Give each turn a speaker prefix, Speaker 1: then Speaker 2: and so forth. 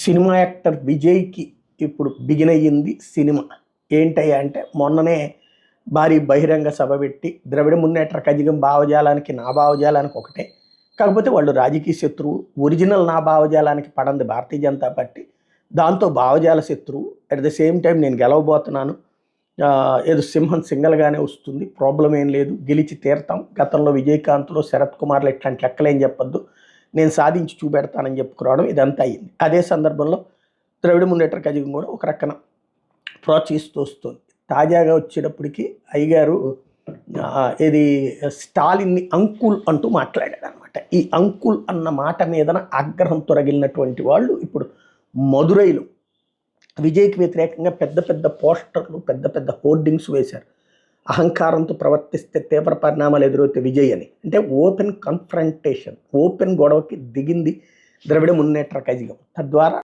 Speaker 1: Cinema actor విజయ్కి ఇప్పుడు begin అయ్యింది సినిమా. ఏంటయ్యా అంటే మొన్ననే భారీ బహిరంగ సభ పెట్టి ద్రవిడ మున్నేట్ర కజగం భావజాలానికి నా భావజాలానికి ఒకటే, కాకపోతే వాళ్ళు రాజకీయ శత్రువు. ఒరిజినల్ నా భావజాలానికి పడంది భారతీయ జనతా పార్టీ, దాంతో భావజాల శత్రువు. అట్ ద సేమ్ టైం నేను గెలవబోతున్నాను, ఏదో సింహం సింగల్గానే వస్తుంది, ప్రాబ్లం ఏం లేదు, గెలిచి తీరుతాం. గతంలో విజయకాంత్లో శరత్ కుమార్లో ఇట్లాంటి లెక్కలేం చెప్పొద్దు, నేను సాధించి చూపెడతానని చెప్పుకురావడం ఇదంతా అయింది. అదే సందర్భంలో ద్రవిడ మున్నేట్ర కజగం కూడా ఒక రకన ప్రోత్సహిస్తూ వస్తుంది. తాజాగా వచ్చేటప్పటికి అయ్యగారు ఇది స్టాలిన్ని అంకుల్ అంటూ మాట్లాడాడు అనమాట. ఈ అంకుల్ అన్న మాట మీదన ఆగ్రహంతో రగిలినటువంటి వాళ్ళు ఇప్పుడు మదురైలో విజయ్కి వ్యతిరేకంగా పెద్ద పెద్ద పోస్టర్లు, పెద్ద పెద్ద హోర్డింగ్స్ వేశారు. అహంకారంతో ప్రవర్తిస్తే తీవ్ర పరిణామాలు ఎదురవుతాయి విజయ్ అని. అంటే ఓపెన్ కన్ఫ్రంటేషన్, ఓపెన్ గొడవకి దిగింది ద్రవిడ మున్నేట్ర కజగం. తద్వారా